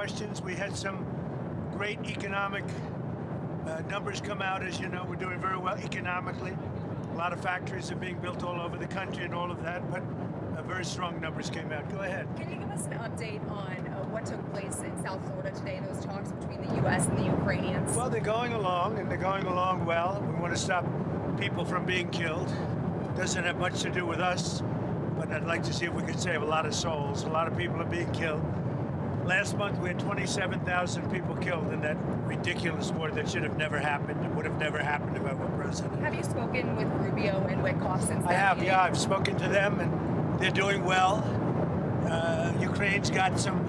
questions. We had some great economic numbers come out. As you know, we're doing very well economically. A lot of factories are being built all over the country and all of that, but very strong numbers came out. Go ahead. Can you give us an update on what took place in South Florida today, those talks between the U.S. and the Ukrainians? Well, they're going along, and they're going along well. We want to stop people from being killed. Doesn't have much to do with us, but I'd like to see if we could save a lot of souls. A lot of people are being killed. Last month, we had 27,000 people killed in that ridiculous war that should have never happened. It would have never happened if I were president. Have you spoken with Rubio and Witkoff since I that have, meeting? yeah. I've spoken to them, and they're doing well. Ukraine's got some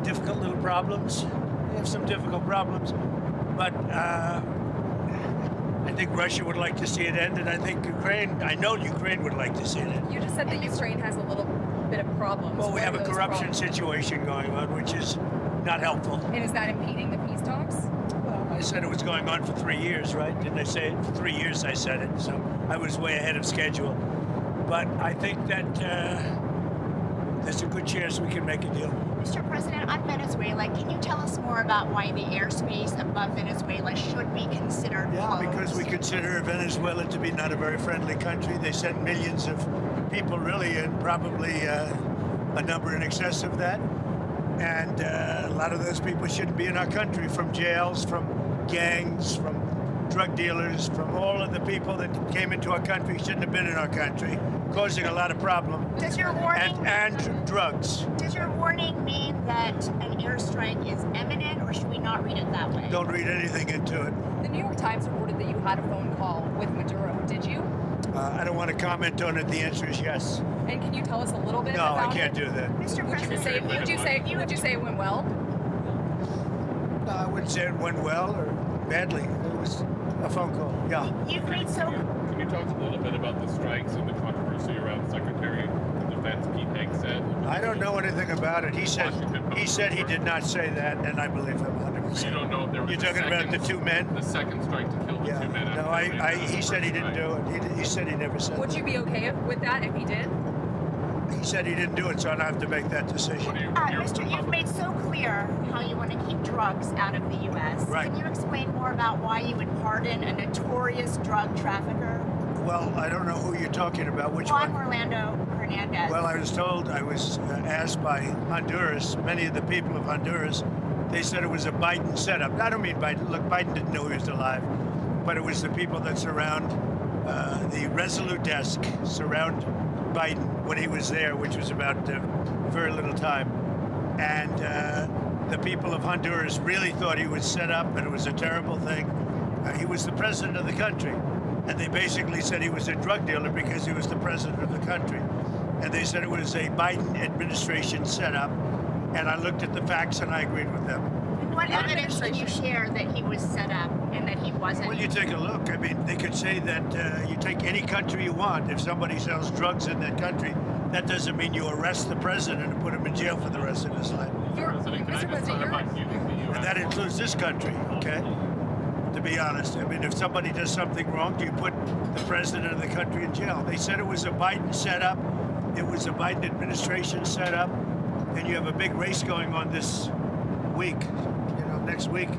difficult little problems. They have some difficult problems, but I think Russia would like to see it end, and I know Ukraine would like to see it end. You just said that Ukraine has a little bit of problems. Well, we have a corruption problems? situation going on, which is not helpful. And is that impeding the peace talks? Well, I said it was going on for 3 years, right? Didn't I say it? For 3 years I said it, so I was way ahead of schedule. But I think that there's a good chance we can make a deal. Mr. President, on Venezuela, can you tell us more about why the airspace above Venezuela should be considered closed? Because we consider Venezuela to be not a very friendly country. They sent millions of people, really, and probably a number in excess of that. And a lot of those people shouldn't be in our country, from jails, from gangs, from drug dealers, from all of the people that came into our country shouldn't have been in our country, causing a lot of problem. Does your warning and drugs. Does your warning mean that an airstrike is imminent, or should we not read it that way? Don't read anything into it. The New York Times reported that you had a phone call with Maduro. Did you? I don't want to comment on it. The answer is yes. And can you tell us a little bit No, about it? I can't do that. Mr. Would you say it went well? No, I wouldn't say it went well or badly. It was a phone call. Yeah. You've made so. Can you talk a little bit about the strikes and the controversy around Secretary of Defense Pete Hegseth? I don't know anything about it. He said he did not say that, and I believe him 100%. You don't know if there was. You're talking about the two men? The second strike to kill the Yeah. two men. No, he said he didn't do it. He said he never said Would that. you be okay with that if he did? He said he didn't do it, so I don't have to make that decision. Mr. You've made so clear how you want to keep drugs out of the U.S. Right. Can you explain more about why you would pardon a notorious drug trafficker? Well, I don't know who you're talking about. Which Juan one? Orlando Hernandez. Well, I was asked by Honduras, many of the people of Honduras, they said it was a Biden setup. I don't mean Biden. Look, Biden didn't know he was alive, but it was the people that surround the Resolute desk, surround Biden when he was there, which was about very little time. And the people of Honduras really thought he was set up, and it was a terrible thing. He was the president of the country. And they basically said he was a drug dealer because he was the president of the country. And they said it was a Biden administration setup. And I looked at the facts and I agreed with them. What evidence did you share that he was set up and that he wasn't? Well, you take a look. I mean, they could say that you take any country you want. If somebody sells drugs in that country, that doesn't mean you arrest the president and put him in jail for the rest of his life. And that includes this country, okay? To be honest, I mean, if somebody does something wrong, do you put the president of the country in jail? They said it was a Biden setup. It was a Biden administration setup. And you have a big race going on this week, next week.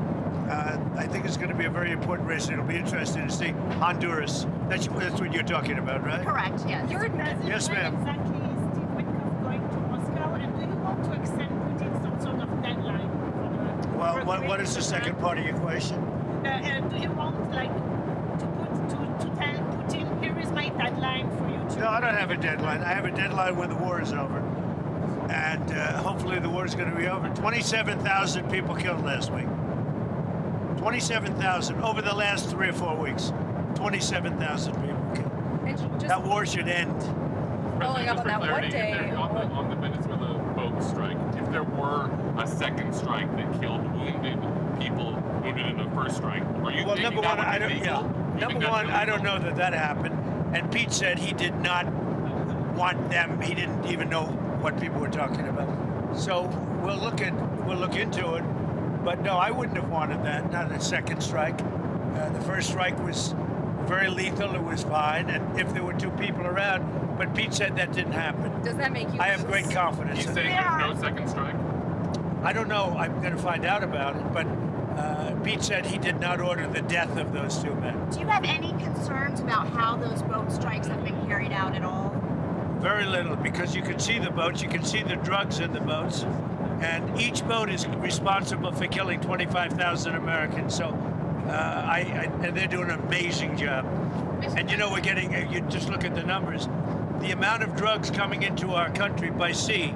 I think it's going to be a very important race. It'll be interesting to see Honduras. That's what you're talking about, right? Correct, yes. Yes, ma'am. Exactly is Steve Witkoff going to Moscow, and do you want to extend Putin some sort of deadline? Well, what is the second part of your question? And do you want, to tell Putin, here is my deadline for you to... No, I don't have a deadline. I have a deadline when the war is over. And hopefully the war is going to be over. 27,000 people killed last week. 27,000 over the last 3 or 4 weeks. 27,000 people killed. And That war should end. following up on that one day. On the Venezuela boat strike, if there were a second strike that killed wounded in the first strike, are you thinking number one, that would be legal? Number one, I don't know that happened. And Pete said he did not want them. He didn't even know what people were talking about. So we'll look into it. But no, I wouldn't have wanted that. Not a second strike. The first strike was very lethal. It was fine, and if there were 2 people around. But Pete said that didn't happen. Does that make you? I have great confidence. He's in saying it. there's no second strike? I don't know. I'm going to find out about it. But Pete said he did not order the death of those two men. Do you have any concerns about how those boat strikes have been carried out at all? Very little, because you can see the boats, you can see the drugs in the boats, and each boat is responsible for killing 25,000 Americans. So, and they're doing an amazing job. And you know, we're getting. You just look at the numbers. The amount of drugs coming into our country by sea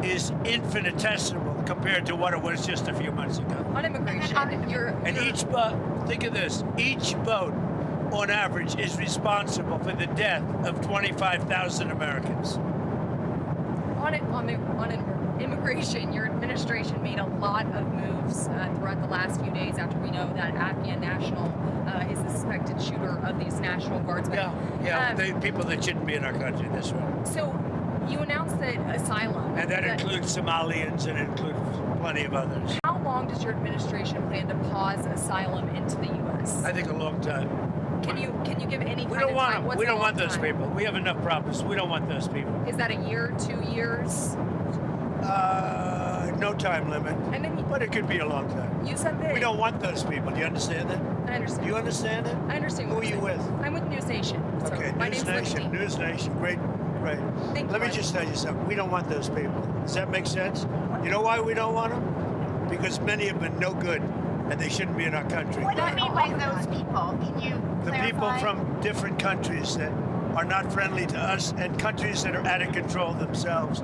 is infinitesimal compared to what it was just a few months ago. On immigration, And each boat, think of this, each boat on average is responsible for the death of 25,000 Americans. on immigration, your administration made a lot of moves throughout the last few days after we know that Afghan national is the suspected shooter of these National Guardsmen. They people that shouldn't be in our country, that's right. So you announced that asylum. And that includes Somalians and includes plenty of others. How long does your administration plan to pause asylum into the U.S.? I think a long time. Can you give any We kind don't of want time? them. What's We a don't long want those time? people. We have enough problems. We don't want those people. Is that a year, 2 years? No time limit. And then But it could be a long time. you said that. We don't want those people. Do you understand that? I understand. Do you understand it? I understand. Who what are you you're with? saying. I'm with News Nation. So Okay, my News name's Nation. Lindsay. News Nation. Great. Thank you. Let me Lindsay. just tell you something. We don't want those people. Does that make sense? You know why we don't want them? Because many of them are no good, and they shouldn't be in our country. What do you mean by those people? Can you The clarify? people from different countries that are not friendly to us, and countries that are out of control themselves.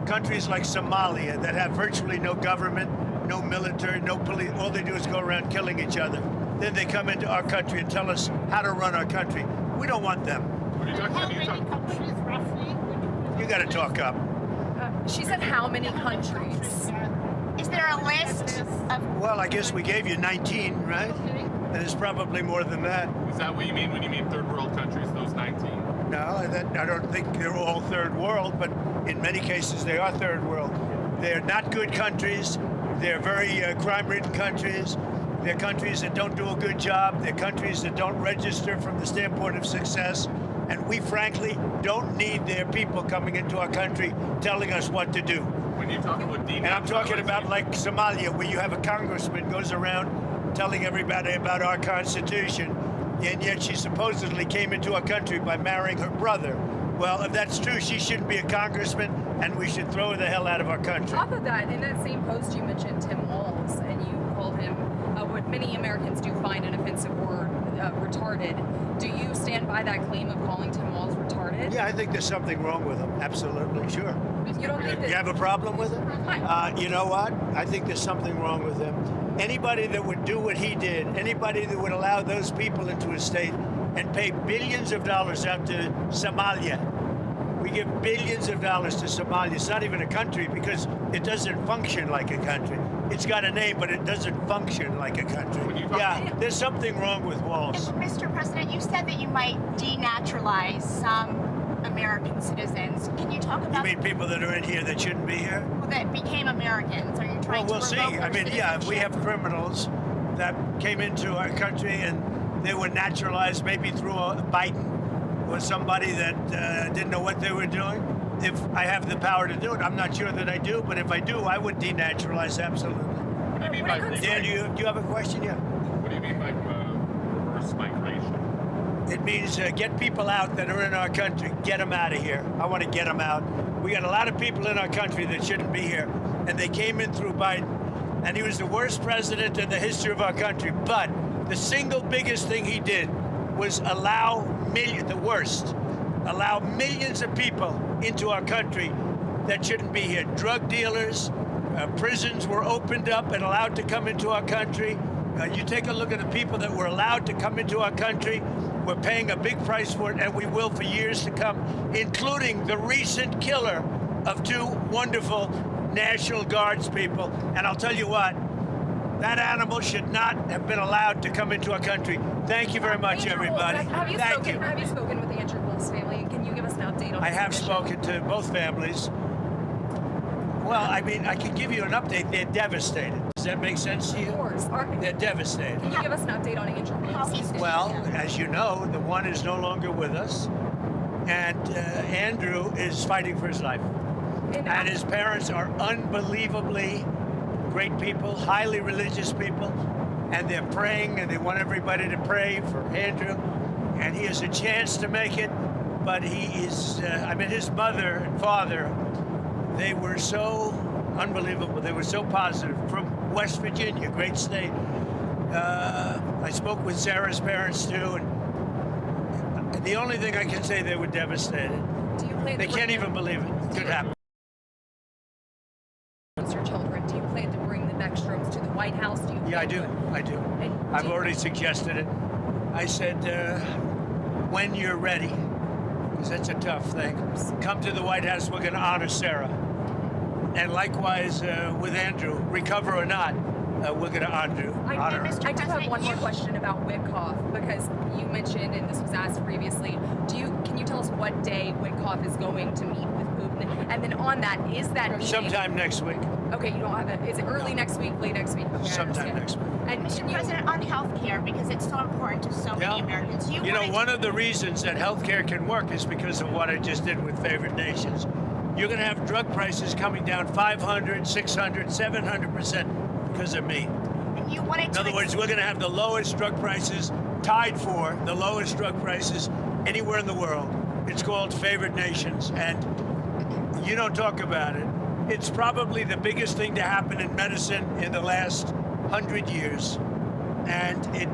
Countries like Somalia that have virtually no government, no military, no police. All they do is go around killing each other. Then they come into our country and tell us how to run our country. We don't want them. What are you talking How about? many countries roughly? You got to talk up. She said how many countries? Is there a list of? Well, I guess we gave you 19, right? And it's probably more than that. Is that what you mean when you mean third world countries, those 19? No, I don't think they're all third world, but in many cases they are third world. They're not good countries. They're very crime-ridden countries. They're countries that don't do a good job. They're countries that don't register from the standpoint of success. And we frankly don't need their people coming into our country telling us what to do. When you talk about And I'm talking about like Somalia, where you have a congressman goes around telling everybody about our Constitution, and yet she supposedly came into our country by marrying her brother. Well, if that's true, she shouldn't be a congressman, and we should throw her the hell out of our country. Off of that, in that same post, you mentioned Tim Walz, and you called him what many Americans do find an offensive word, retarded. Do you stand by that claim of calling Tim Walz retarded? Yeah, I think there's something wrong with him. Absolutely, sure. You don't think that? You have a problem with it? Hi. You know what? I think there's something wrong with him. Anybody that would do what he did, anybody that would allow those people into his state and pay billions of dollars out to Somalia. We give billions of dollars to Somalia. It's not even a country because it doesn't function like a country. It's got a name, but it doesn't function like a country. Yeah, there's something wrong with Walz. Mr. President, you said that you might denaturalize some American citizens. Can you talk You about mean people that are in here that shouldn't be here? that became Americans? Are you Well, trying we'll to see. revoke their I mean, yeah, if we have citizenship? criminals that came into our country and they were naturalized maybe through a Biden or somebody that didn't know what they were doing, if I have the power to do it, I'm not sure that I do, but if I do, I would denaturalize absolutely. What do you mean by Dan, do you have a question? Yeah. What do you mean by reverse migration? It means get people out that are in our country. Get them out of here. I want to get them out. We got a lot of people in our country that shouldn't be here, and they came in through Biden. And he was the worst president in the history of our country. But the single biggest thing he did was allow millions of people into our country that shouldn't be here. Drug dealers, prisons were opened up and allowed to come into our country. You take a look at the people that were allowed to come into our country. We're paying a big price for it, and we will for years to come, including the recent killer of two wonderful National Guards people. And I'll tell you what, that animal should not have been allowed to come into our country. Thank you very much, Andrew everybody. Wolfe, have you Thank spoken, you. Have you spoken with the Andrew Wolfe's family? Can you give us an update on I his have condition? spoken to both families. Well, I mean, I can give you an update. They're devastated. Does that make sense to you? Of course. They're devastated. Can you give us an update on Andrew Wolfe's condition? Well, as you know, the one is no longer with us, and Andrew is fighting for his life. And his parents are unbelievably great people, highly religious people, and they're praying, and they want everybody to pray for Andrew, and he has a chance to make it, but he is, his mother and father, they were so unbelievable. They were so positive. From West Virginia, great state. I spoke with Sarah's parents too, and the only thing I can say, they were devastated. Do you plan They to can't bring even believe it. Could happen. your children? Do you plan to bring the Beckstroms to the White House? Do you Yeah, I plan do. to- I do. And I've do you- already suggested it. I said, when you're ready, because that's a tough thing, come to the White House. We're going to honor Sarah. And likewise with Andrew, recover or not, we're going to honor her. I do have one more question about Witkoff, because you mentioned, and this was asked previously, can you tell us what day Witkoff is going to meet with Putin? And then on that, is that meeting... Sometime next week. Okay, you don't have it. Is it early next week, late next week? Okay, I Sometime understand. next week. And Mr. can you- President, on healthcare, because it's so important to so many Yeah. Americans. You know, one of the reasons that healthcare can work is because of what I just did with favored nations. You're going to have drug prices coming down 500, 600, 700% because of me. And you wanted In to other words, we're going to have the lowest drug prices, tied for the lowest drug prices anywhere in the world. It's called favored nations, and you don't talk about it. It's probably the biggest thing to happen in medicine in the last 100 years, and it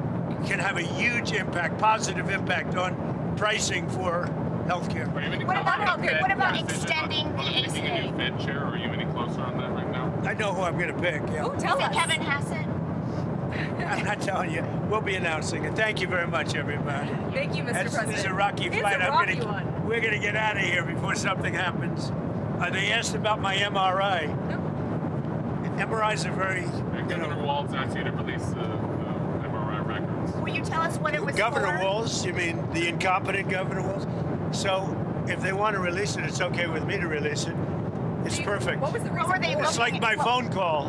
can have a huge impact, positive impact on pricing for healthcare. Are you any What closer about on healthcare? Fed What about decision extending on the picking a ACA? new Fed chair? Are you any closer on that right now? I know who I'm going to pick. Yeah. Ooh, tell Is it us. Kevin Hassett? I'm not telling you. We'll be announcing it. Thank you very much, everybody. Thank you, Mr. President. This is a rocky It's flight. a rocky one. We're gonna get out of here before something happens. They asked about my MRI. No. MRIs are very, And Governor Walz asked you to release the MRI records. Will you tell us what it was Governor for? Walz. You mean the incompetent Governor Walz? So if they want to release it, it's okay with me to release it. It's perfect. What was the reason were they for it? It's like my Well- phone call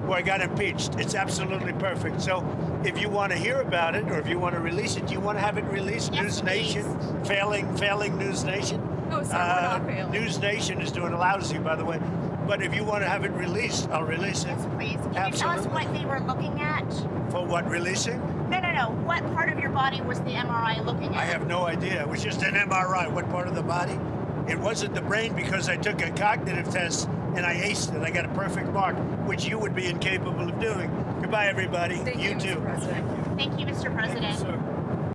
where I got impeached. It's absolutely perfect. So if you want to hear about it, or if you want to release it, do you want to have it released? Yes, News Nation, failing News Nation. Oh, sir, we're not failing. News Nation is doing lousy, by the way. But if you want to have it released, I'll release it. Yes, please. Can you tell us Absolutely. what they were looking at? For what, releasing? No. What part of your body was the MRI looking at? I have no idea. It was just an MRI. What part of the body? It wasn't the brain, because I took a cognitive test and I aced it. I got a perfect mark, which you would be incapable of doing. Goodbye, everybody. Thank you, too. Mr. President. Thank you, Mr. President. Sir.